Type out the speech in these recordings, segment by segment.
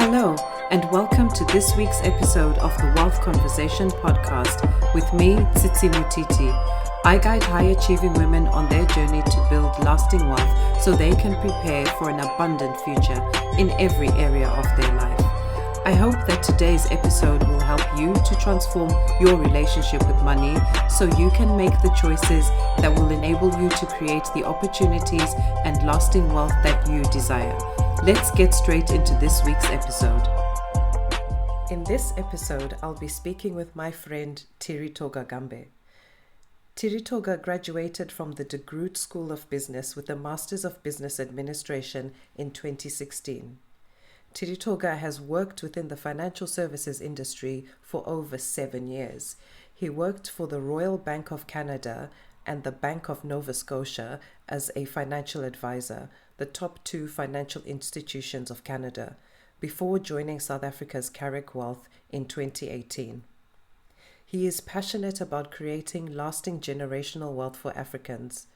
Hello, and welcome to this week's episode of the Wealth Conversation podcast with me, Titi. I guide high-achieving women on their journey to build lasting wealth so they can prepare for an abundant future in every area of their life. I hope that today's episode will help you to transform your relationship with money so you can make the choices that will enable you to create the opportunities and lasting wealth that you desire. Let's get straight into this week's episode. In this episode, I'll be speaking with my friend Tiritoga Gambe. Tiritoga graduated from the DeGroote School of Business with a Masters of Business Administration in 2016. Tiritoga has worked within the financial services industry for over 7 years. He worked for the Royal Bank of Canada and the Bank of Nova Scotia as a financial advisor, the top two financial institutions of Canada, before joining South Africa's Carrick Wealth in 2018. He is passionate about creating lasting generational wealth for Africans.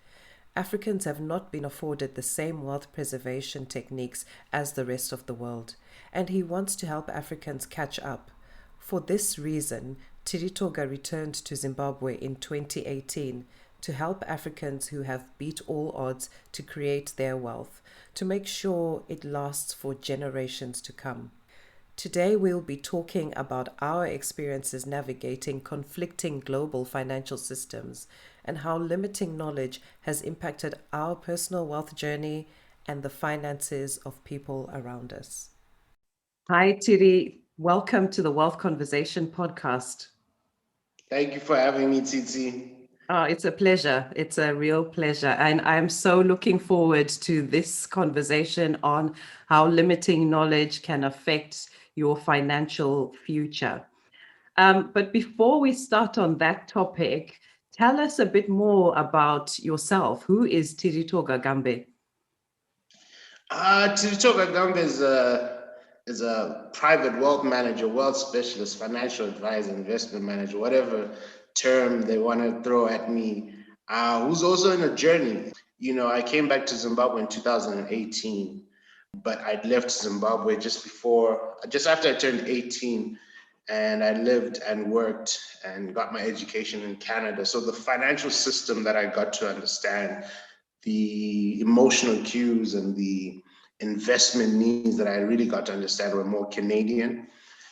Africans have not been afforded the same wealth preservation techniques as the rest of the world, and he wants to help Africans catch up. For this reason, Tiritoga returned to Zimbabwe in 2018 to help Africans who have beat all odds to create their wealth, to make sure it lasts for generations to come. Today we'll be talking about our experiences navigating conflicting global financial systems and how limiting knowledge has impacted our personal wealth journey and the finances of people around us. Hi, Tiri. Welcome to the Wealth Conversation podcast. Thank you for having me, Titi. Oh, it's a pleasure. It's a real pleasure. And I'm so looking forward to this conversation on how limiting knowledge can affect your financial future. But before we start on that topic, tell us a bit more about yourself. Who is Tiritoga Gambe? Tiritoga Gambe is a private wealth manager, wealth specialist, financial advisor, investment manager, whatever term they want to throw at me, who's also in a journey. I came back to Zimbabwe in 2018, but I'd left Zimbabwe just after I turned 18, and I lived and worked and got my education in Canada. So the financial system that I got to understand, the emotional cues and the investment needs that I really got to understand were more Canadian.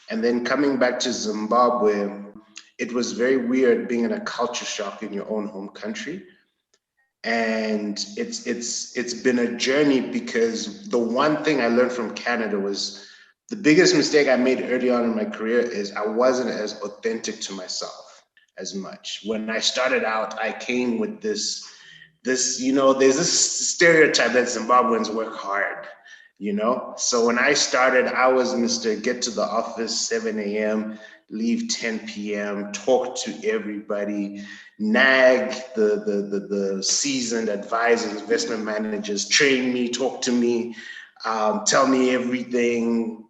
And then coming back to Zimbabwe, it was very weird being in a culture shock in your own home country. And it's been a journey, because the one thing I learned from Canada was the biggest mistake I made early on in my career is I wasn't as authentic to myself as much. When I started out, I came with this, there's this stereotype that Zimbabweans work hard, So when I started, I was Mr. Get to the office 7 a.m., leave 10 p.m., talk to everybody, nag the seasoned advisors, investment managers, train me, talk to me, tell me everything,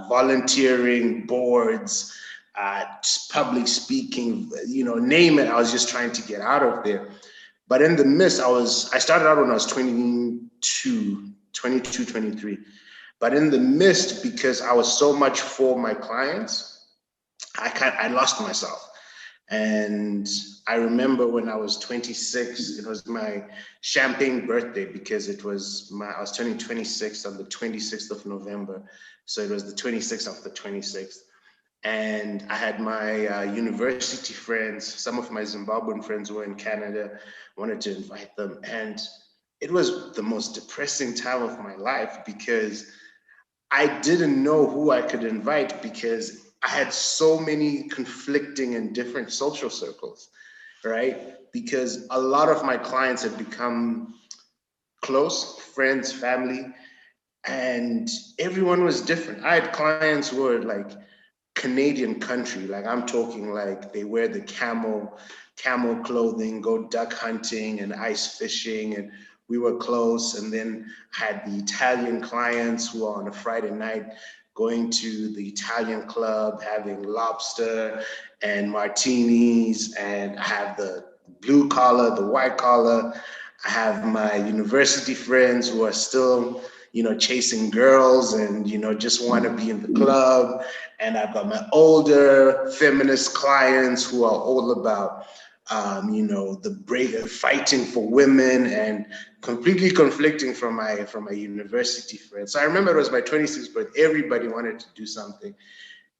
volunteering, boards, public speaking, name it. I was just trying to get out of there. But in the midst, I started out when I was 22, 23. But in the midst, because I was so much for my clients, I lost myself. And I remember when I was 26, it was my champagne birthday, because I was turning 26 on the 26th of November. So it was the 26th of the 26th. And I had my university friends, some of my Zimbabwean friends who were in Canada, wanted to invite them. And it was the most depressing time of my life, because I didn't know who I could invite, because I had so many conflicting and different social circles, right? Because a lot of my clients had become close friends, family, and everyone was different. I had clients who were like Canadian country, like I'm talking like they wear the camel clothing, go duck hunting and ice fishing, and we were close. And then I had the Italian clients who are on a Friday night going to the Italian club, having lobster and martinis, and I have the blue collar, the white collar. I have my university friends who are still, chasing girls and, just want to be in the club. And I've got my older feminist clients who are all about, the brave fighting for women, and completely conflicting from my university friends. So I remember it was my 26th birthday. Everybody wanted to do something.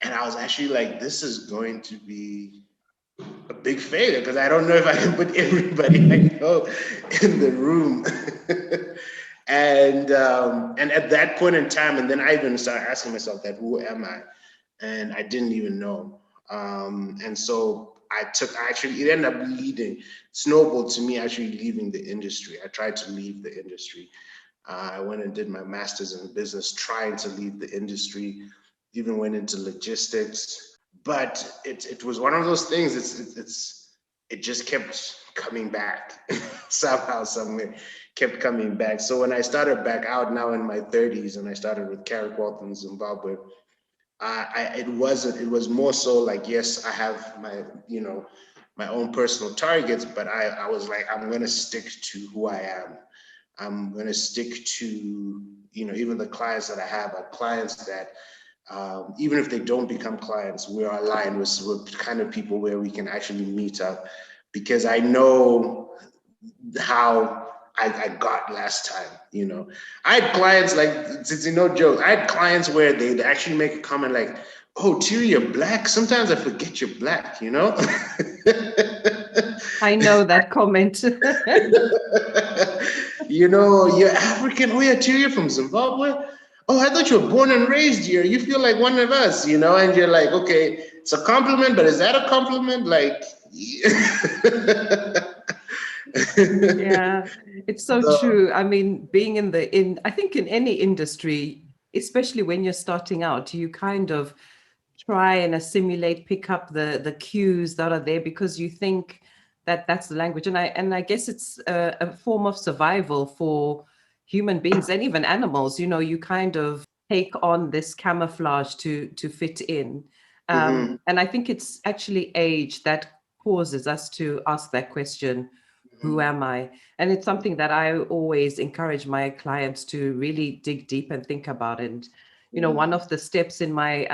And I was actually like, this is going to be a big failure because I don't know if I can put everybody I know in the room. And at that point in time, and then I even started asking myself that, who am I? And I didn't even know. And so it ended up snowballed to me actually leaving the industry. I tried to leave the industry. I went and did my master's in business, trying to leave the industry, even went into logistics. But it was one of those things. It just kept coming back somehow, somewhere, kept coming back. So when I started back out now in my 30s, and I started with Carrick Wealth in Zimbabwe, it was more so like, yes, I have my own personal targets, but I was like, I'm going to stick to who I am. I'm going to stick to, even the clients that I have are clients that, even if they don't become clients, we are aligned with kind of people where we can actually meet up, because I know how I got last time. I had clients like, it's no joke, I had clients where they'd actually make a comment like, oh, Tiri, you're black. Sometimes I forget you're black, I know that comment. You're African. Oh, yeah, Tiri, you're from Zimbabwe. Oh, I thought you were born and raised here. You feel like one of us, and you're like, okay, it's a compliment, but is that a compliment? Like, yeah, it's so true. I mean, being I think in any industry, especially when you're starting out, you kind of try and pick up the cues that are there, because you think that that's the language. And I guess it's a form of survival for human beings and even animals. You kind of take on this camouflage to fit in. And I think it's actually age that causes us to ask that question, who am I? And it's something that I always encourage my clients to really dig deep and think about. And, one of the steps in my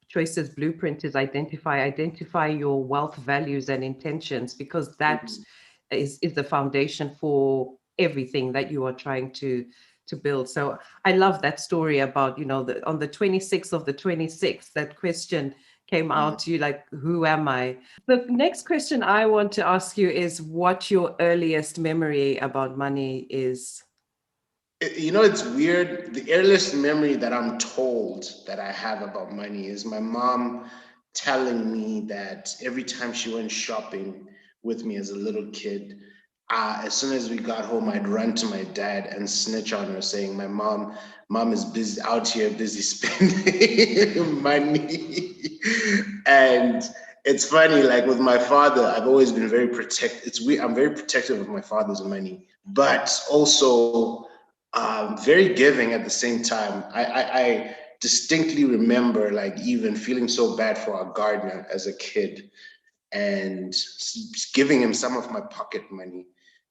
choices blueprint is identify your wealth values and intentions, because that is the foundation for everything that you are trying to build. So I love that story about, on the 26th of the 26th, that question came out to you, like, who am I? The next question I want to ask you is what your earliest memory about money is. It's weird. The earliest memory that I'm told that I have about money is my mom telling me that every time she went shopping with me as a little kid, as soon as we got home, I'd run to my dad and snitch on her, saying, my mom is busy out here, busy spending money. And it's funny, like with my father, I've always been very I'm very protective of my father's money, but also very giving at the same time. I distinctly remember, like, even feeling so bad for our gardener as a kid and giving him some of my pocket money.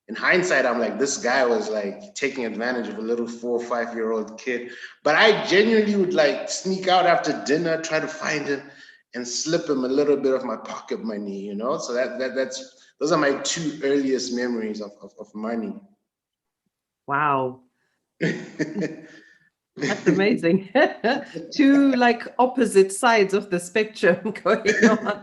In hindsight, I'm like, this guy was like taking advantage of a little 4 or 5-year-old kid. But I genuinely would like sneak out after dinner, try to find him and slip him a little bit of my pocket money, So those are my two earliest memories of money. Wow. That's amazing. Two like opposite sides of the spectrum going on.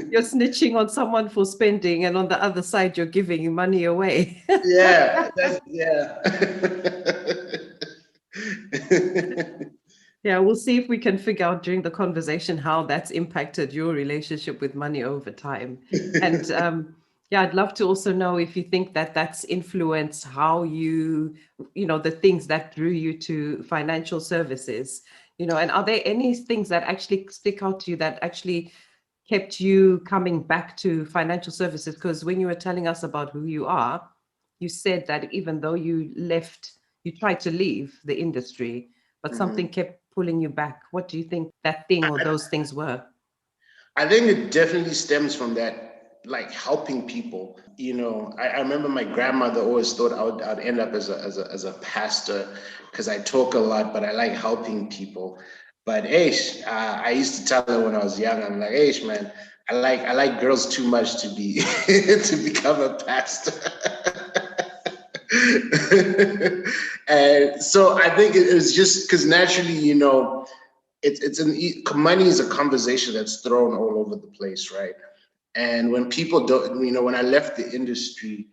You're snitching on someone for spending, and on the other side, you're giving money away. Yeah. Yeah, we'll see if we can figure out during the conversation how that's impacted your relationship with money over time. And yeah, I'd love to also know if you think that that's influenced how the things that drew you to financial services, and are there any things that actually stick out to you that actually kept you coming back to financial services? Because when you were telling us about who you are, you said that even though you tried to leave the industry, but something kept pulling you back. What do you think that thing or those things were? I think it definitely stems from that like helping people. I remember my grandmother always thought I'd end up as a pastor because I talk a lot, but I like helping people. But I used to tell her when I was young, I'm like, man, I like girls too much to be to become a pastor. And so I think it was just because naturally, money is a conversation that's thrown all over the place, right? And when people don't, when I left the industry,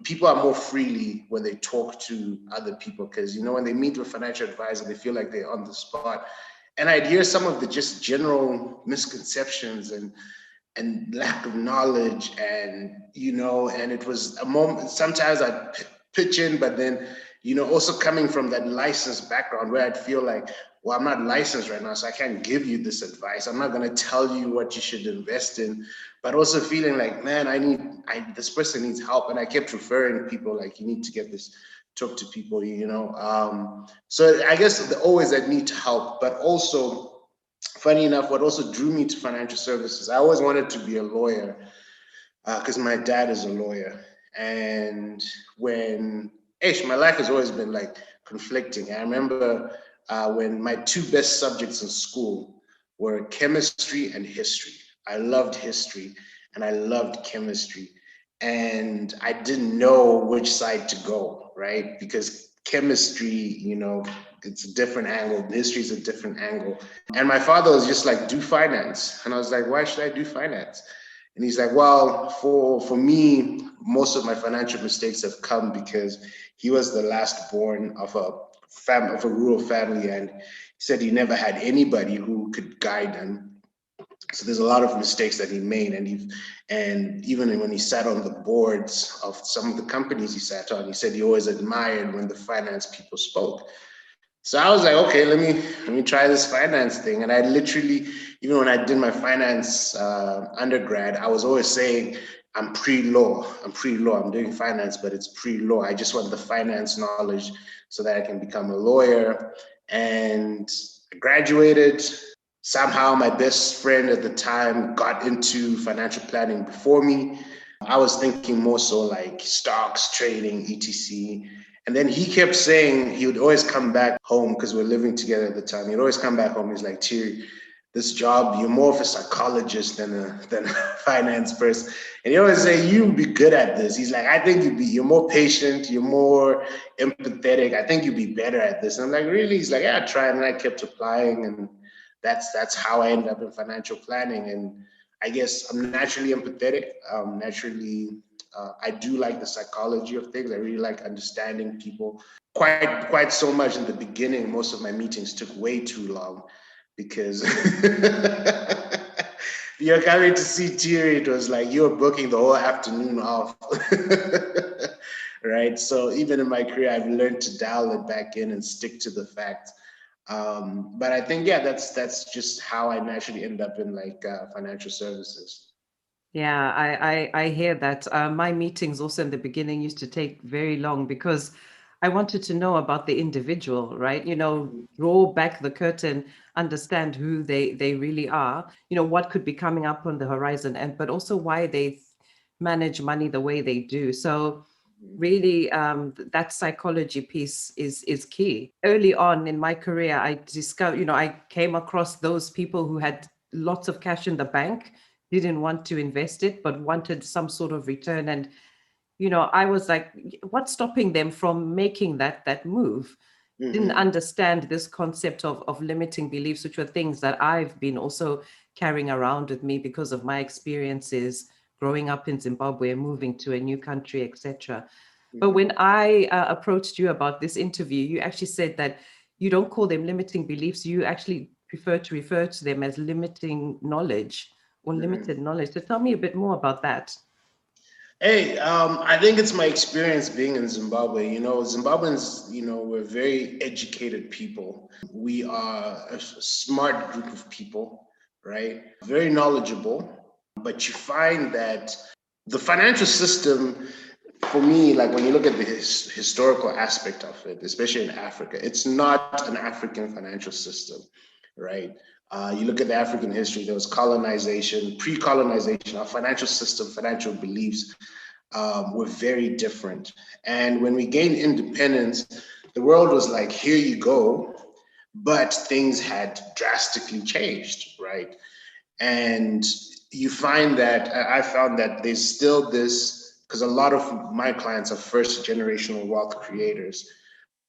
people are more freely when they talk to other people because, when they meet with a financial advisor, they feel like they're on the spot. And I'd hear some of the just general misconceptions and lack of knowledge, and it was a moment. Sometimes I'd pitch in, but then also coming from that licensed background where I'd feel like, well, I'm not licensed right now, so I can't give you this advice. I'm not going to tell you what you should invest in, but also feeling like, man, this person needs help. And I kept referring people like, you need to get this, talk to people, so I guess always that need to help, but also funny enough, what also drew me to financial services, I always wanted to be a lawyer because my dad is a lawyer. And my life has always been like conflicting. I remember when my two best subjects in school were chemistry and history. I loved history and I loved chemistry. And I didn't know which side to go, right? Because chemistry, it's a different angle. History is a different angle. And my father was just like, do finance. And I was like, why should I do finance? And he's like, well, for me, most of my financial mistakes have come because he was the last born of a rural family. And he said he never had anybody who could guide him. So there's a lot of mistakes that he made, and even when he sat on the boards of some of the companies he sat on, he said he always admired when the finance people spoke. So I was like, okay, let me try this finance thing. And I literally, even when I did my finance undergrad, I was always saying, I'm pre-law, I'm doing finance, but it's pre-law. I just want the finance knowledge so that I can become a lawyer. And I graduated. Somehow my best friend at the time got into financial planning before me. I was thinking more so like stocks, trading, etc. And then he kept saying he would always come back home because we're living together at the time. He'd always come back home. He's like, Tiri, this job, you're more of a psychologist than a finance person. And he always say, you'll be good at this. He's like, I think you're more patient, you're more empathetic. I think you'll be better at this. And I'm like, really? He's like, yeah, try it. And I kept applying, and that's how I ended up in financial planning. And I guess I'm naturally empathetic. I do like the psychology of things. I really like understanding people quite so much. In the beginning, most of my meetings took way too long because you're coming to see Tiri. It was like you were booking the whole afternoon off. Right. So even in my career, I've learned to dial it back in and stick to the facts. But I think, that's just how I naturally end up in financial services. Yeah, I hear that. My meetings also in the beginning used to take very long because I wanted to know about the individual, right? Draw back the curtain, understand who they really are, what could be coming up on the horizon, but also why they manage money the way they do. So really, that psychology piece is key. Early on in my career, I discovered, I came across those people who had lots of cash in the bank, didn't want to invest it, but wanted some sort of return. And, I was like, what's stopping them from making that move? Didn't understand this concept of limiting beliefs, which were things that I've been also carrying around with me because of my experiences growing up in Zimbabwe, moving to a new country, etc. But when I approached you about this interview, you actually said that you don't call them limiting beliefs. You actually prefer to refer to them as limiting knowledge or limited knowledge. So tell me a bit more about that. Hey, I think it's my experience being in Zimbabwe. Zimbabweans, we're very educated people. We are a smart group of people, right? Very knowledgeable. But you find that the financial system, for me, like when you look at the historical aspect of it, especially in Africa, it's not an African financial system, right? You look at the African history, there was colonization, pre-colonization, our financial system, financial beliefs were very different. And when we gained independence, the world was like, here you go, but things had drastically changed, right? And you find that, I found that there's still this, because a lot of my clients are first generational wealth creators.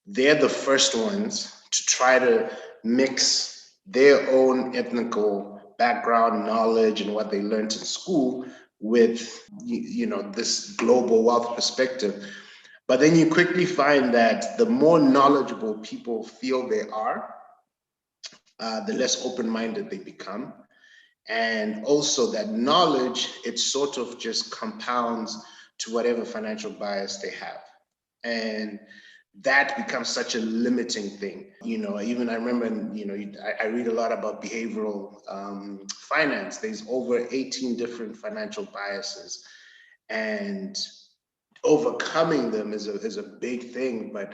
They're the first ones to try to mix their own ethnical background, knowledge, and what they learned in school with, this global wealth perspective. But then you quickly find that the more knowledgeable people feel they are, the less open-minded they become. And also that knowledge, it sort of just compounds to whatever financial bias they have. And that becomes such a limiting thing. Even I remember, I read a lot about behavioral finance. There's over 18 different financial biases, and overcoming them is a big thing. But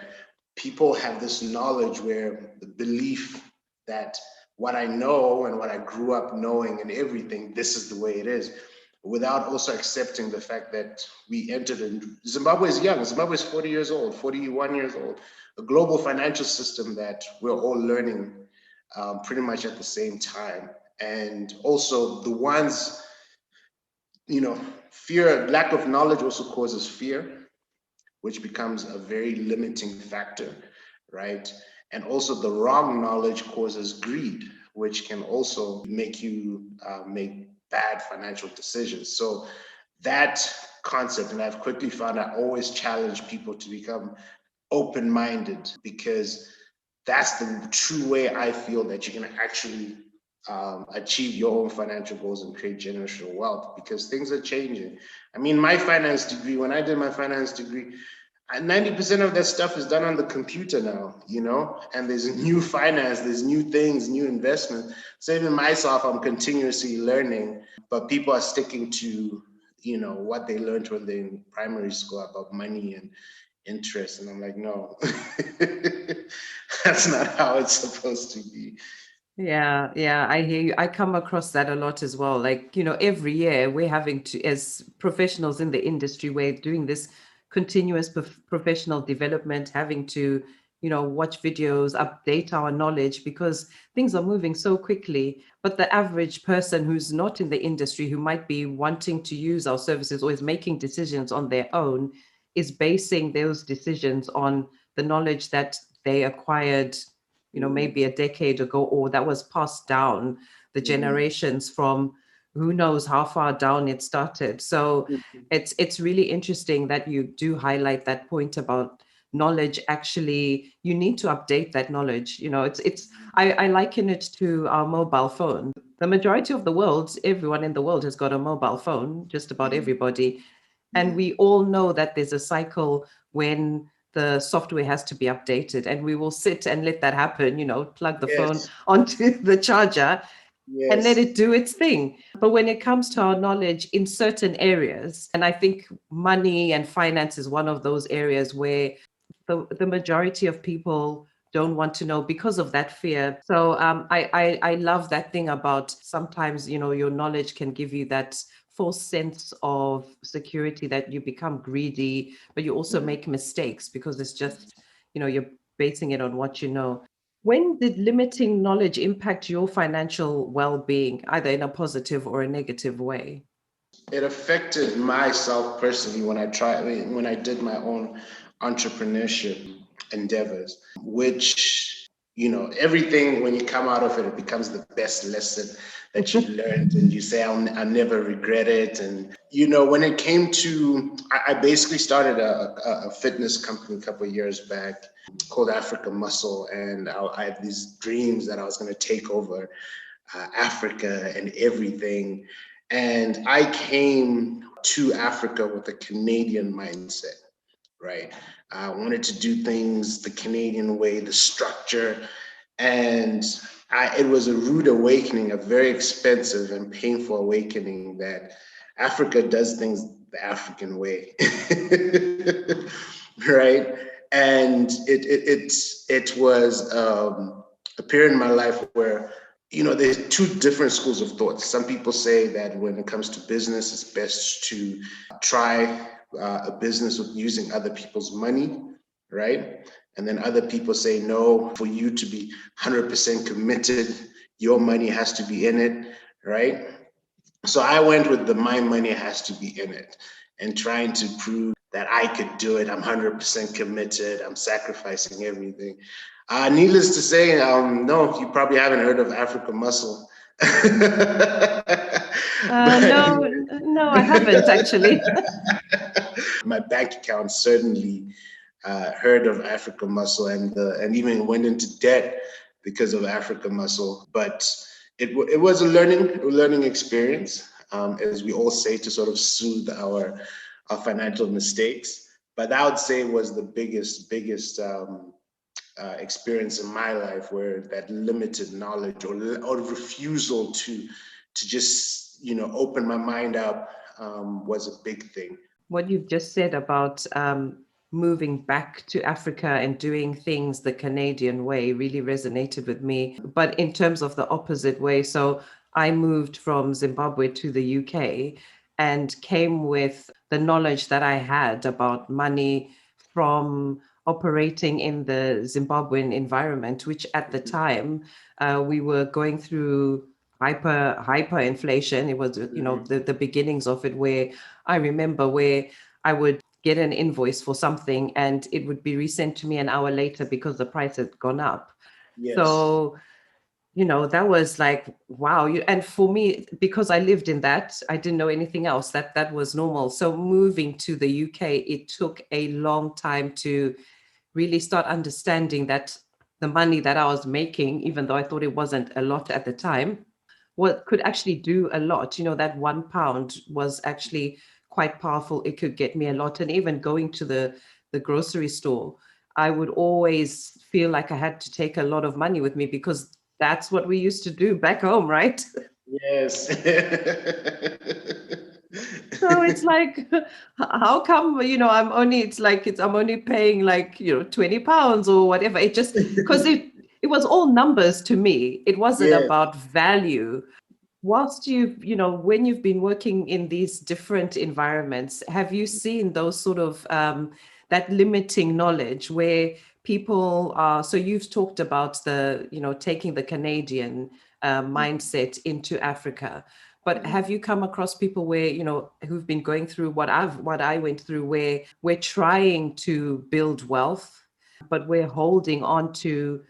people have this knowledge where the belief that what I know and what I grew up knowing and everything, this is the way it is, without also accepting the fact that we entered in. Zimbabwe is young. Zimbabwe is 40 years old, 41 years old, a global financial system that we're all learning pretty much at the same time. And also the ones, fear, lack of knowledge also causes fear, which becomes a very limiting factor, right? And also the wrong knowledge causes greed, which can also make you make bad financial decisions. So that concept, and I've quickly found I always challenge people to become open-minded, because that's the true way I feel that you can actually achieve your own financial goals and create generational wealth, because things are changing. I mean, my finance degree, when I did my finance degree, 90% of that stuff is done on the computer now, and there's new finance, there's new things, new investments. So even myself, I'm continuously learning, but people are sticking to, what they learned when they're in primary school about money and interest. And I'm like, no, that's not how it's supposed to be. Yeah, I hear you. I come across that a lot as well. Like, every year we're having to, as professionals in the industry, we're doing this continuous professional development, having to, watch videos, update our knowledge, because things are moving so quickly. But the average person who's not in the industry, who might be wanting to use our services or is making decisions on their own, is basing those decisions on the knowledge that they acquired maybe a decade ago, or that was passed down the generations from who knows how far down it started. So it's really interesting that you do highlight that point about knowledge. Actually, you need to update that knowledge. I liken it to our mobile phone. The majority of the world, everyone in the world has got a mobile phone, just about everybody. And we all know that there's a cycle when the software has to be updated, and we will sit and let that happen, plug the phone onto the charger and let it do its thing. But when it comes to our knowledge in certain areas, and I think money and finance is one of those areas where the majority of people don't want to know because of that fear. So I love that thing about sometimes, your knowledge can give you that false sense of security, that you become greedy, but you also make mistakes because it's just, you're basing it on what you know. When did limiting knowledge impact your financial well-being, either in a positive or a negative way? It affected myself personally when I did my own entrepreneurship endeavors, which, everything, when you come out of it, it becomes the best lesson that you learned, and you say, I'll never regret it. And, when it came to, I basically started a fitness company a couple of years back called Africa Muscle. And I had these dreams that I was going to take over Africa and everything. And I came to Africa with a Canadian mindset, right? I wanted to do things the Canadian way, the structure. And it was a rude awakening, a very expensive and painful awakening, that Africa does things the African way, right? And it was a period in my life where, there's two different schools of thought. Some people say that when it comes to business, it's best to try a business with using other people's money, right? And then other people say, no, for you to be 100% committed, your money has to be in it, right? So I went with the my money has to be in it and trying to prove that I could do it. I'm 100% committed. I'm sacrificing everything. Needless to say, no, you probably haven't heard of Africa Muscle. No, I haven't actually. My bank account certainly heard of Africa Muscle and even went into debt because of Africa Muscle. But it was a learning experience, as we all say, to sort of soothe our financial mistakes. But I would say was the biggest experience in my life, where that limited knowledge or refusal to just open my mind up was a big thing. What you've just said about moving back to Africa and doing things the Canadian way really resonated with me, but in terms of the opposite way. So I moved from Zimbabwe to the UK and came with the knowledge that I had about money from operating in the Zimbabwean environment, which at the time we were going through hyperinflation. It was, the beginnings of it, where I remember where I would get an invoice for something and it would be resent to me an hour later because the price had gone up. Yes. So, that was like, wow. And for me, because I lived in that, I didn't know anything else. That was normal. So moving to the UK, it took a long time to really start understanding that the money that I was making, even though I thought it wasn't a lot at the time, what could actually do a lot. That £1 was actually quite powerful. It could get me a lot. And even going to the grocery store, I would always feel like I had to take a lot of money with me because that's what we used to do back home, right? Yes. So it's like, how come, I'm only paying like, £20 or whatever. It just, because it was all numbers to me. It wasn't Yeah. about value. Whilst when you've been working in these different environments, have you seen those sort of that limiting knowledge where people are? So you've talked about taking the Canadian mindset into Africa, but have you come across people where who've been going through what I went through, where we're trying to build wealth, but we're holding on to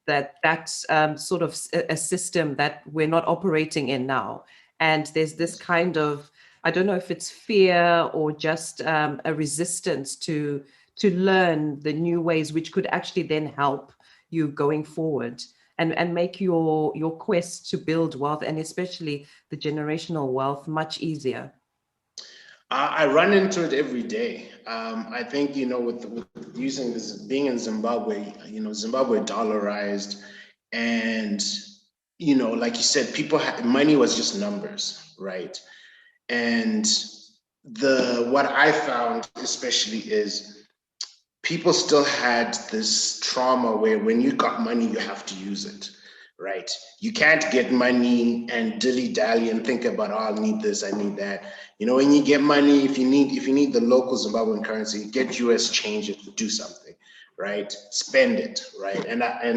that's sort of a system that we're not operating in now. And there's this kind of, I don't know if it's fear or just a resistance to learn the new ways, which could actually then help you going forward and make your quest to build wealth, and especially the generational wealth, much easier. I run into it every day. I think, with using this, being in Zimbabwe, Zimbabwe dollarized, and, like you said, money was just numbers, right? And what I found especially is people still had this trauma where when you got money, you have to use it. Right. You can't get money and dilly-dally and think about, oh, I need this, I need that. When you get money, if you need the local Zimbabwean currency, get US change it, do something, right? Spend it, right? And I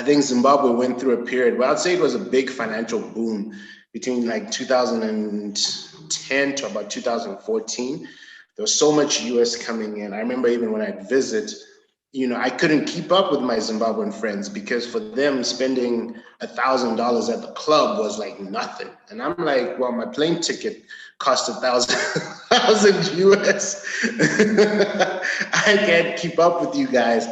think Zimbabwe went through a period, well, I'd say it was a big financial boom between like 2010 to about 2014. There was so much US coming in. I remember even when I'd visit, I couldn't keep up with my Zimbabwean friends because for them spending $1,000 at the club was like nothing. And I'm like, well, my plane ticket cost $1,000 US. I can't keep up with you guys.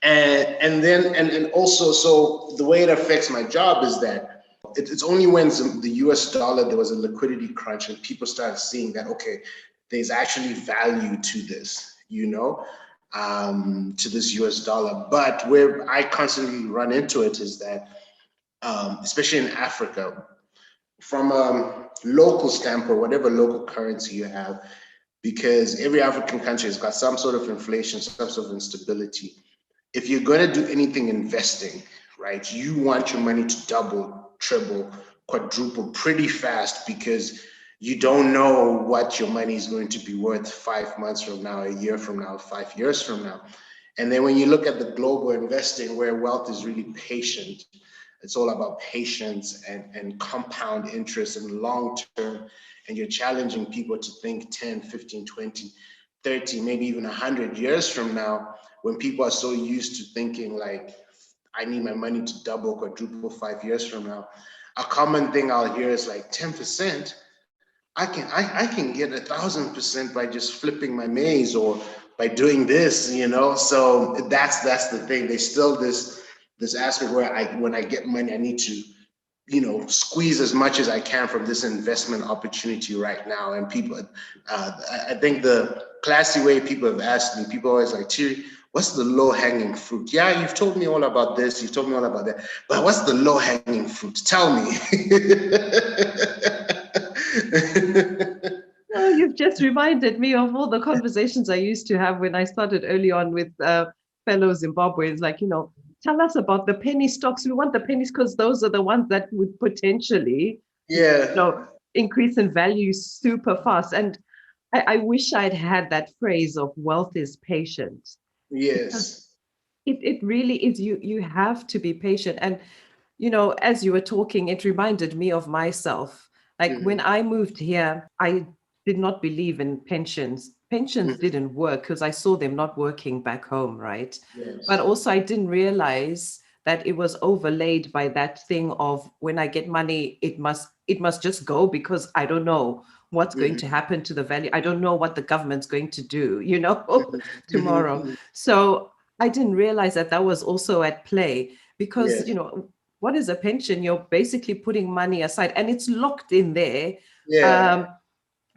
And also, so the way it affects my job is that it's only when the US dollar, there was a liquidity crunch and people started seeing that, okay, there's actually value to this, to this US dollar. But where I constantly run into it is that, especially in Africa, from a local standpoint, whatever local currency you have, because every African country has got some sort of inflation, some sort of instability. If you're going to do anything investing, right? You want your money to double, triple, quadruple pretty fast because you don't know what your money is going to be worth 5 months from now, a year from now, 5 years from now. And then when you look at the global investing where wealth is really patient, it's all about patience and compound interest and long term. And you're challenging people to think 10, 15, 20, 30, maybe even 100 years from now, when people are so used to thinking like, I need my money to double, quadruple 5 years from now. A common thing I'll hear is like 10%. I can get 1,000% by just flipping my maize or by doing this, you know. So that's the thing. There's still this aspect where when I get money, I need to, you know, squeeze as much as I can from this investment opportunity right now. And people, I think the classy way people have asked me, people always like, Tiri, what's the low hanging fruit? Yeah, you've told me all about this, you've told me all about that, but what's the low hanging fruit? Tell me. Oh, you've just reminded me of all the conversations I used to have when I started early on with fellow Zimbabweans, like, you know, tell us about the penny stocks. We want the pennies because those are the ones that would potentially, you know, increase in value super fast. And I wish I'd had that phrase of wealth is patient. Yes. It really is. You have to be patient. And, you know, as you were talking, it reminded me of myself. Like when I moved here, I did not believe in pensions. Pensions didn't work because I saw them not working back home, right? Yes. But also I didn't realize that it was overlaid by that thing of when I get money, it must just go because I don't know what's going to happen to the value. I don't know what the government's going to do, you know, tomorrow. So I didn't realize that that was also at play because, Yes. you know, what is a pension? You're basically putting money aside and it's locked in there. Yeah.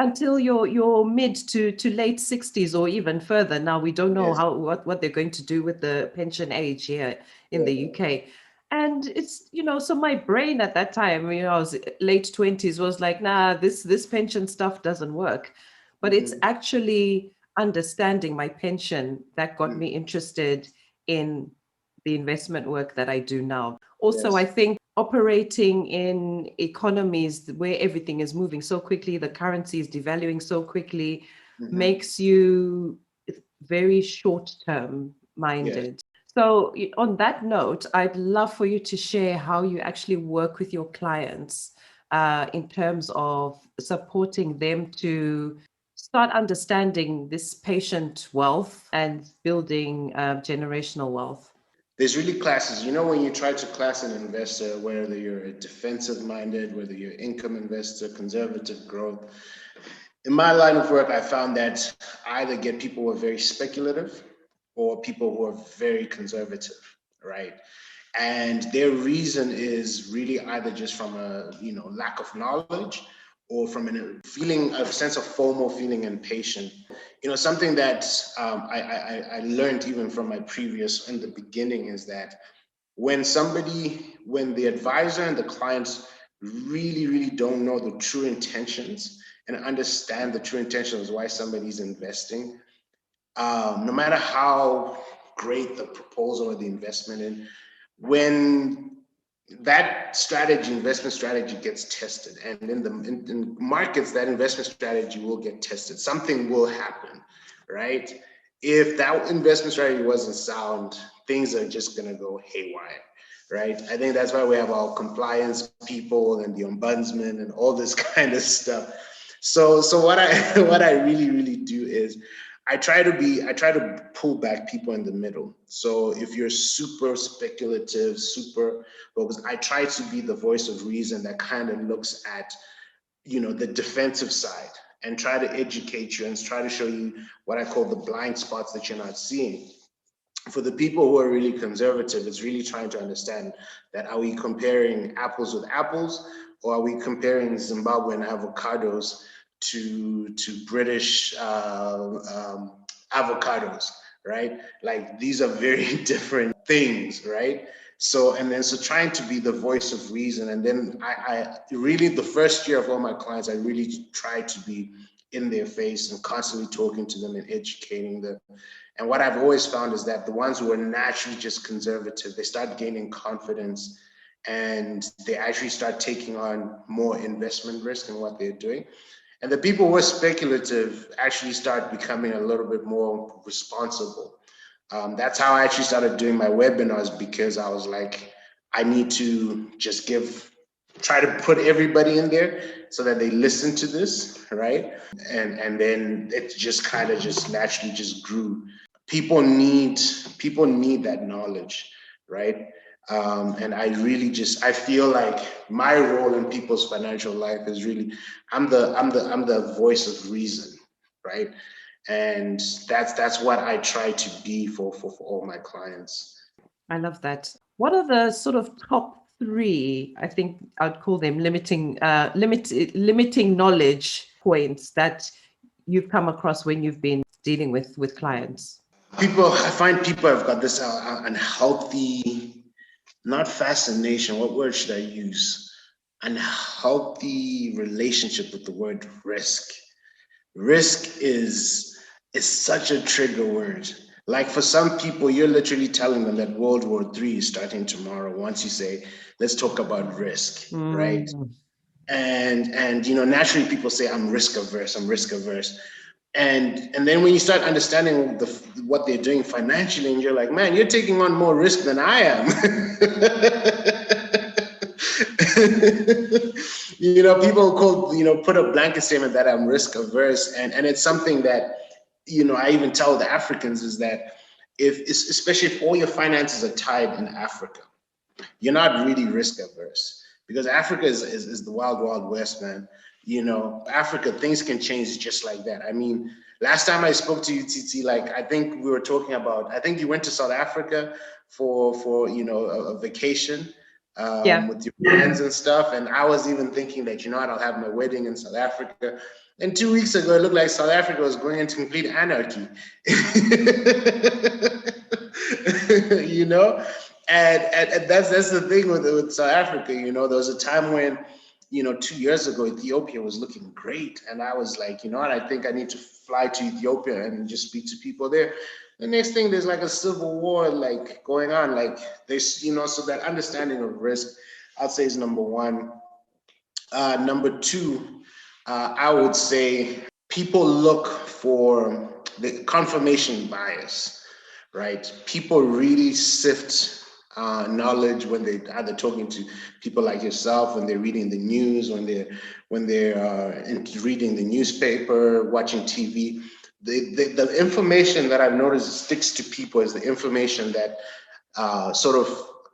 Until your mid to late 60s or even further. Now we don't know Yes. what they're going to do with the pension age here in the UK. And it's, you know, so my brain at that time, you know, I was late 20s, was like, nah, this pension stuff doesn't work. But it's actually understanding my pension that got me interested in the investment work that I do now. Also, I Yes. think operating in economies where everything is moving so quickly, the currency is devaluing so quickly, makes you very short-term Yes. minded. So on that note, I'd love for you to share how you actually work with your clients in terms of supporting them to start understanding this patient wealth and building generational wealth. There's really classes. You know, when you try to class an investor, whether you're a defensive minded, whether you're income investor, conservative growth, in my line of work, I found that I either get people who are very speculative or people who are very conservative, right? And their reason is really either just from a, you know, lack of knowledge or from a sense of FOMO, feeling impatient. You know, something that I learned even from my previous in the beginning is that when the advisor and the clients really don't know the true intentions and understand the true intentions why somebody's investing, no matter how great the proposal or the investment in, when that investment strategy gets tested, and in markets, that investment strategy will get tested. Something will happen, right? If that investment strategy wasn't sound, things are just going to go haywire, right? I think that's why we have our compliance people and the ombudsman and all this kind of stuff. So what I really do is I try to pull back people in the middle. So if you're super speculative, super focused, I try to be the voice of reason that kind of looks at, you know, the defensive side and try to educate you and try to show you what I call the blind spots that you're not seeing. For the people who are really conservative, it's really trying to understand that, are we comparing apples with apples, or are we comparing Zimbabwean avocados to British avocados, right? Like, these are very different things, right? So trying to be the voice of reason. And then I really, the first year of all my clients, I really try to be in their face and constantly talking to them and educating them. And what I've always found is that the ones who are naturally just conservative, they start gaining confidence and they actually start taking on more investment risk in what they're doing. And the people who are speculative actually start becoming a little bit more responsible. That's how I actually started doing my webinars, because I was like, I need to just try to put everybody in there so that they listen to this, right? And then it just kind of just naturally just grew. People need that knowledge, right? And I feel like my role in people's financial life is really, I'm the voice of reason, right? And that's what I try to be for all my clients. I love that. What are the sort of top three, I think I'd call them limiting knowledge points that you've come across when you've been dealing with clients? I find people have got this unhealthy, not fascination, what word should I use? Unhealthy relationship with the word risk. Risk is such a trigger word. Like for some people, you're literally telling them that World War III is starting tomorrow once you say, let's talk about risk, right? And naturally people say, I'm risk averse. And then when you start understanding what they're doing financially, and you're like, man, you're taking on more risk than I am. People put a blanket statement that I'm risk averse, and it's something that I even tell the Africans is that especially if all your finances are tied in Africa, you're not really risk averse, because Africa is the wild, wild west, man. Africa, things can change just like that. I mean, last time I spoke to you, Titi, like I think we were talking about, I think you went to South Africa for a vacation with your friends and stuff. And I was even thinking that, I'll have my wedding in South Africa. And 2 weeks ago, it looked like South Africa was going into complete anarchy. And that's the thing with South Africa. There was a time when, 2 years ago, Ethiopia was looking great. And I was like, I think I need to fly to Ethiopia and just speak to people there. The next thing, there's like a civil war like going on. Like there's, so that understanding of risk, I'd say, is number one. Number two, I would say people look for the confirmation bias, right? People really sift knowledge when they either talking to people like yourself, when they're reading the news, when they're reading the newspaper, watching TV. The information that I've noticed sticks to people is the information that sort of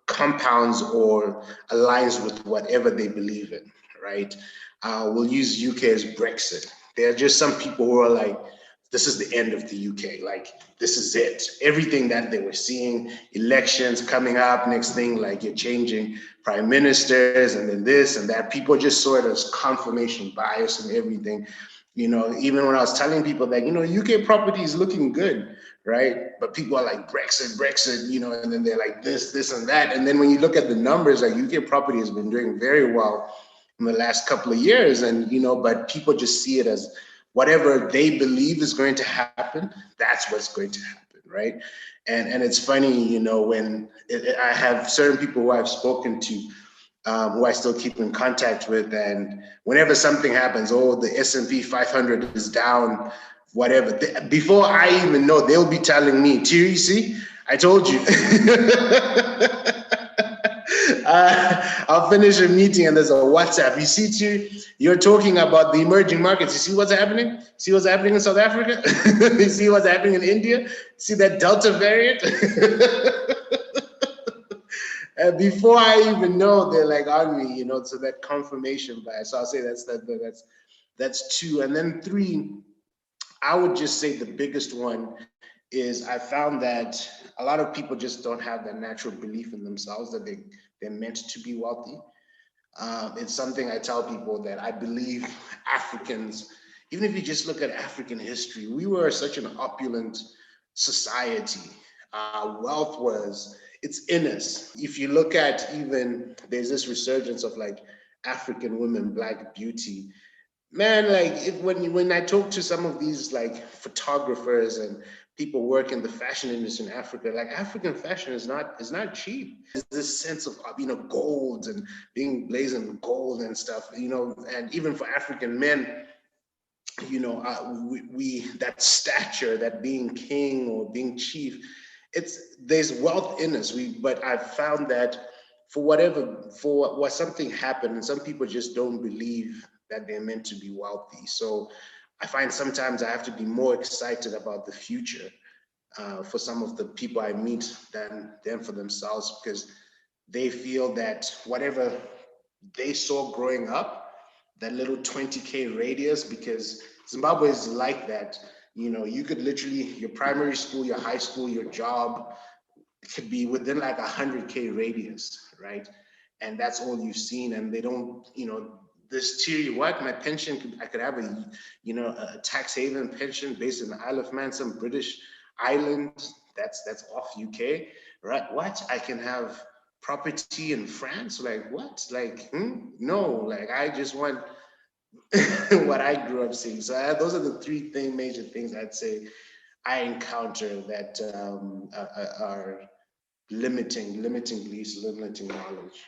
compounds or aligns with whatever they believe in, right? We'll use UK as Brexit. There are just some people who are like, this is the end of the UK. Like, this is it. Everything that they were seeing, elections coming up, next thing, like you're changing prime ministers and then this and that. People just saw it as confirmation bias and everything. Even when I was telling people that, UK property is looking good, right? But people are like, Brexit, and then they're like this and that. And then when you look at the numbers, like UK property has been doing very well in the last couple of years. And, but people just see it as whatever they believe is going to happen, that's what's going to happen, right? And it's funny, when I have certain people who I've spoken to, who I still keep in contact with, and whenever something happens, the S&P 500 is down, whatever, before I even know, they'll be telling me, Tiri, see, I told you. I'll finish a meeting and there's a WhatsApp. You see, Tiri, you're talking about the emerging markets. You see what's happening? See what's happening in South Africa? You see what's happening in India? See that Delta variant? And before I even know, they're like on me, so that confirmation bias. So I'll say that's two. And then three, I would just say the biggest one is I found that a lot of people just don't have that natural belief in themselves that they're meant to be wealthy. It's something I tell people that I believe Africans, even if you just look at African history, we were such an opulent society. Wealth it's in us. If you look at there's this resurgence of like African women, Black beauty. Man, like when I talk to some of these like photographers and people work in the fashion industry in Africa, like African fashion is not cheap. There's this sense of gold and being blazing gold and stuff, and even for African men, we that stature, that being king or being chief, there's wealth in us. But I've found that for what something happened, and some people just don't believe that they're meant to be wealthy. So I find sometimes I have to be more excited about the future for some of the people I meet than for themselves, because they feel that whatever they saw growing up, that little 20K radius, because Zimbabwe is like that. You could literally, your primary school, your high school, your job could be within like 100K radius, right? And that's all you've seen. And they don't, this Tiri, what my pension, I could have a tax haven pension based in the Isle of Man, some British island that's off UK, right? What, I can have property in France? Like what? Like, no, like I just want what I grew up seeing. So those are the major things I'd say I encounter that are limiting beliefs, limiting knowledge.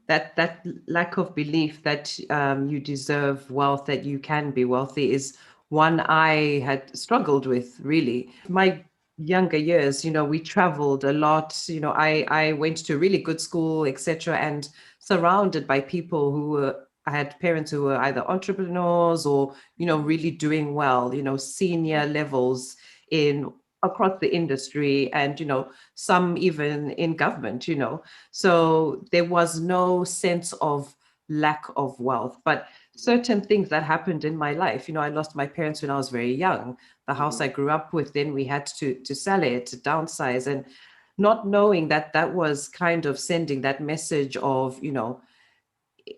That lack of belief that you deserve wealth, that you can be wealthy, is one I had struggled with, really. My younger years, we traveled a lot. I went to a really good school, etc., and surrounded by people who were, I had parents who were either entrepreneurs or, really doing well, senior levels in across the industry, and, some even in government, so there was no sense of lack of wealth. But certain things that happened in my life, I lost my parents when I was very young. The house I grew up with, then we had to sell it, to downsize, and not knowing that that was kind of sending that message of,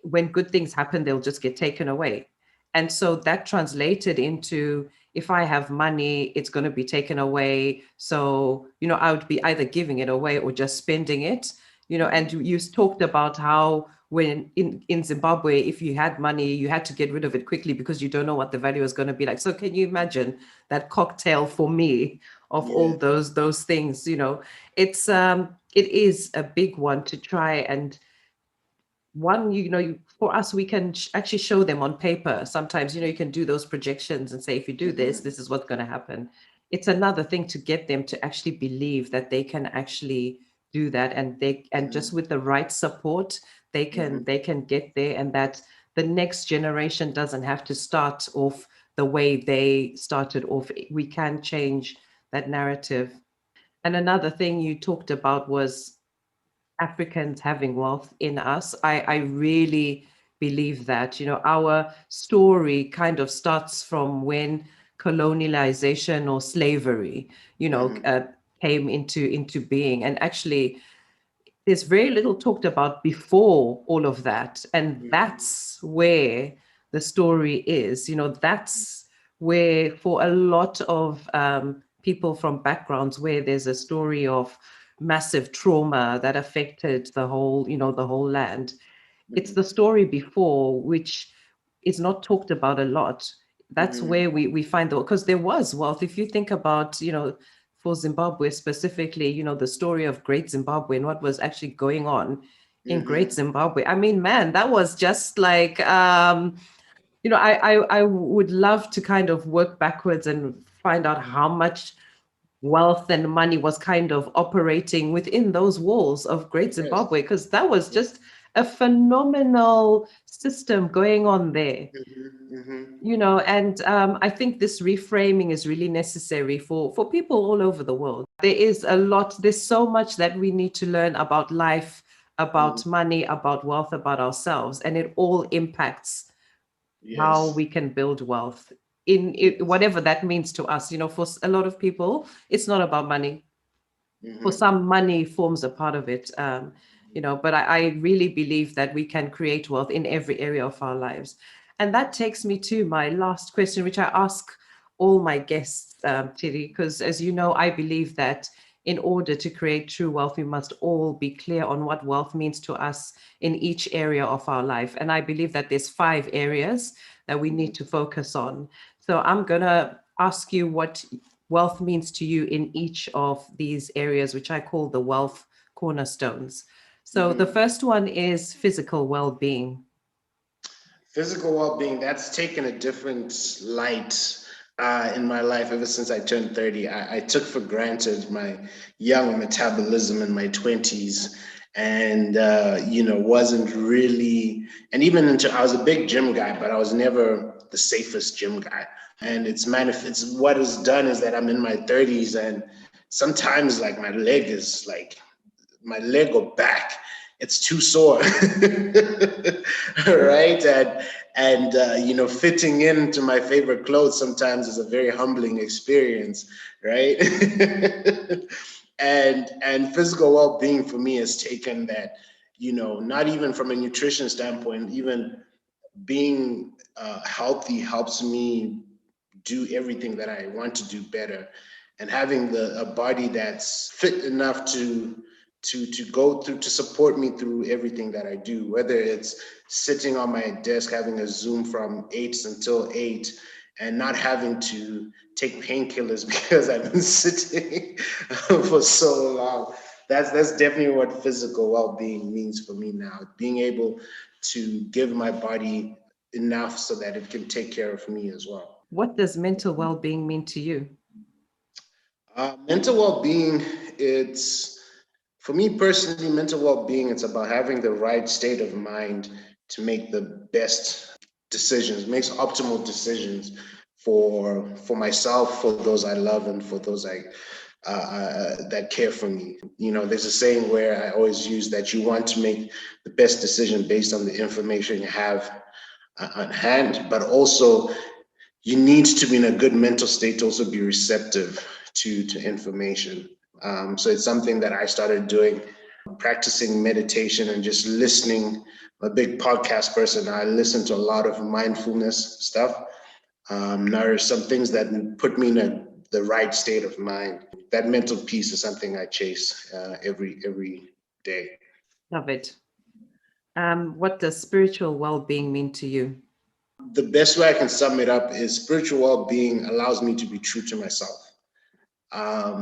when good things happen, they'll just get taken away. And so that translated into, if I have money, it's going to be taken away. So, I would be either giving it away or just spending it, and you talked about how when in Zimbabwe, if you had money, you had to get rid of it quickly because you don't know what the value is going to be like. So can you imagine that cocktail for me of all Yeah. those things, it is a big one to try and one, for us, we can actually show them on paper. Sometimes, you can do those projections and say, if you do this, this is what's going to happen. It's another thing to get them to actually believe that they can actually do that, and just with the right support, they can get there, and that the next generation doesn't have to start off the way they started off. We can change that narrative. And another thing you talked about was Africans having wealth in us. I really believe that, our story kind of starts from when colonialization or slavery, came into being. And actually, there's very little talked about before all of that. And that's where the story is, that's where, for a lot of people from backgrounds where there's a story of massive trauma that affected the whole land. It's the story before, which is not talked about a lot. That's where we find the, because there was wealth. If you think about, for Zimbabwe specifically, the story of Great Zimbabwe and what was actually going on in Great Zimbabwe. I mean, man, that was just like, I would love to kind of work backwards and find out how much wealth and money was kind of operating within those walls of Great Yes. Zimbabwe, because that was just a phenomenal system going on there. And I think this reframing is really necessary for people all over the world. There's so much that we need to learn about life, about money, about wealth, about ourselves, and it all impacts how Yes. we can build wealth in it, whatever that means to us. For a lot of people, it's not about money. For some, money forms a part of it. But I really believe that we can create wealth in every area of our lives. And that takes me to my last question, which I ask all my guests, Tiri, because as you know, I believe that in order to create true wealth, we must all be clear on what wealth means to us in each area of our life. And I believe that there's 5 areas that we need to focus on. So I'm going to ask you what wealth means to you in each of these areas, which I call the wealth cornerstones. So the first one is physical well-being. Physical well-being, that's taken a different light in my life ever since I turned 30. I took for granted my young metabolism in my 20s and, wasn't really, and even I was a big gym guy, but I was never the safest gym guy. And it's what is done is that I'm in my 30s and sometimes like my leg or back, it's too sore, right? And fitting into my favorite clothes sometimes is a very humbling experience, right? and physical well-being for me has taken that, not even from a nutrition standpoint, even being healthy helps me do everything that I want to do better, and having a body that's fit enough to go through, to support me through everything that I do, whether it's sitting on my desk having a Zoom from 8 until 8 and not having to take painkillers because I've been sitting for so long. That's definitely what physical well-being means for me now. Being able to give my body enough so that it can take care of me as well. What does mental well-being mean to you? Mental well-being, for me personally, mental well-being, it's about having the right state of mind to make the best decisions, makes optimal decisions for myself, for those I love, and for those that care for me. There's a saying where I always use that you want to make the best decision based on the information you have on hand, but also you need to be in a good mental state to also be receptive to information. So it's something that I started doing, practicing meditation and just listening. I'm a big podcast person. I listen to a lot of mindfulness stuff. There are some things that put me in the right state of mind. That mental peace is something I chase every day. Love it. What does spiritual well-being mean to you? The best way I can sum it up is spiritual well-being allows me to be true to myself.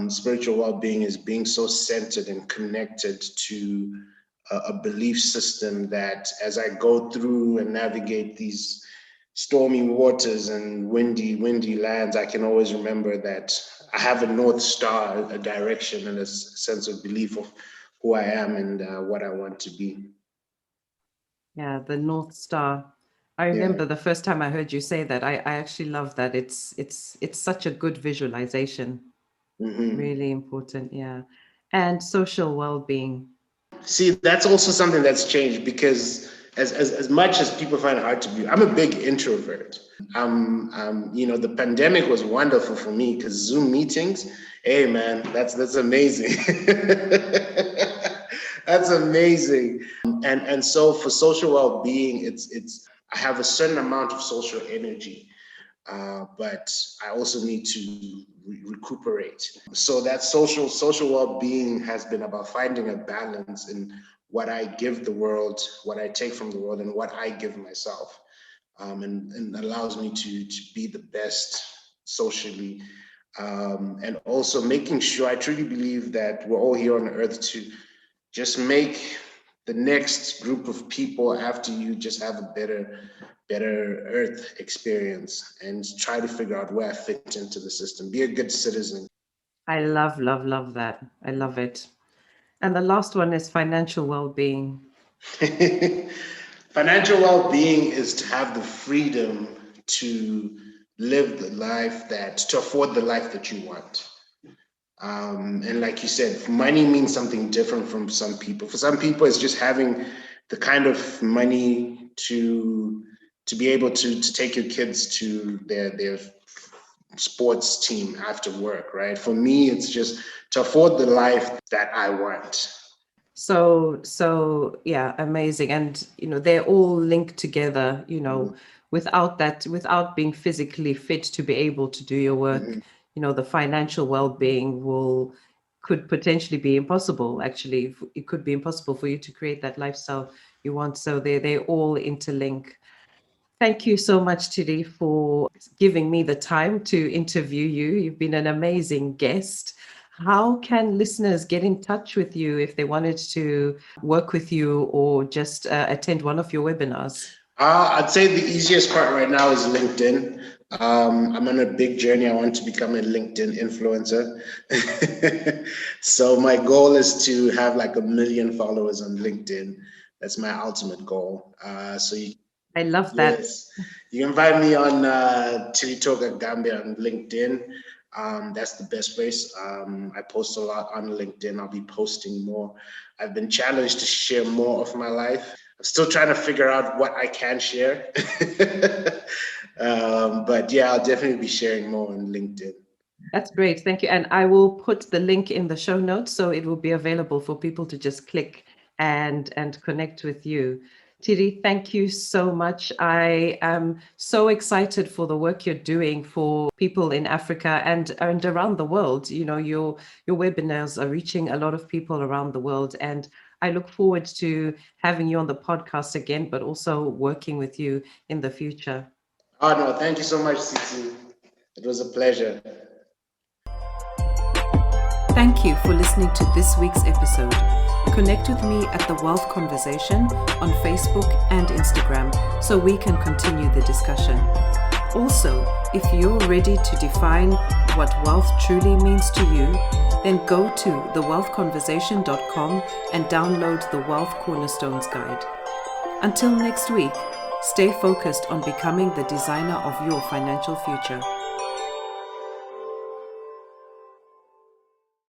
Spiritual well-being is being so centered and connected to a belief system that as I go through and navigate these stormy waters and windy lands, I can always remember that I have a North Star, a direction, and a sense of belief of who I am and what I want to be. Yeah, the North Star. I remember the first time I heard you say that. I actually love that. It's such a good visualization. Mm-hmm. Really important, yeah. And social well-being. See, that's also something that's changed because as much as people find it hard to be, I'm a big introvert. The pandemic was wonderful for me because Zoom meetings, hey man, that's amazing. That's amazing. And so for social well-being, it's I have a certain amount of social energy. But I also need to recuperate. So that social well-being has been about finding a balance in what I give the world, what I take from the world, and what I give myself, and allows me to be the best socially, and also making sure, I truly believe that we're all here on earth to just make the next group of people after you just have a better earth experience, and try to figure out where I fit into the system. Be a good citizen. I love that. I love it. And the last one is financial well-being. Financial well-being is to have the freedom to live to afford the life that you want. And like you said, money means something different from some people. For some people, it's just having the kind of money to be able to take your kids to their sports team after work, right? For me, it's just to afford the life that I want. So yeah, amazing. And they're all linked together, without being physically fit to be able to do your work, the financial well-being will could potentially be impossible. Actually, it could be impossible for you to create that lifestyle you want. So they all interlink. Thank you so much, Tiri, for giving me the time to interview you. You've been an amazing guest. How can listeners get in touch with you if they wanted to work with you or just attend one of your webinars? I'd say the easiest part right now is LinkedIn. I'm on a big journey. I want to become a LinkedIn influencer. So my goal is to have like 1 million followers on LinkedIn. That's my ultimate goal. I love that. Yes, you can find me on Tiritoga Gambe on LinkedIn. That's the best place. I post a lot on LinkedIn. I'll be posting more. I've been challenged to share more of my life. I'm still trying to figure out what I can share. But yeah, I'll definitely be sharing more on LinkedIn. That's great. Thank you. And I will put the link in the show notes so it will be available for people to just click and connect with you. Tiri, thank you so much. I am so excited for the work you're doing for people in Africa and around the world. You know, your webinars are reaching a lot of people around the world, and I look forward to having you on the podcast again, but also working with you in the future. Oh no, thank you so much, Titi. It was a pleasure. Thank you for listening to this week's episode. Connect with me at the Wealth Conversation on Facebook and Instagram so we can continue the discussion. Also, if you're ready to define what wealth truly means to you, then go to thewealthconversation.com and download the Wealth Cornerstones guide. Until next week, stay focused on becoming the designer of your financial future.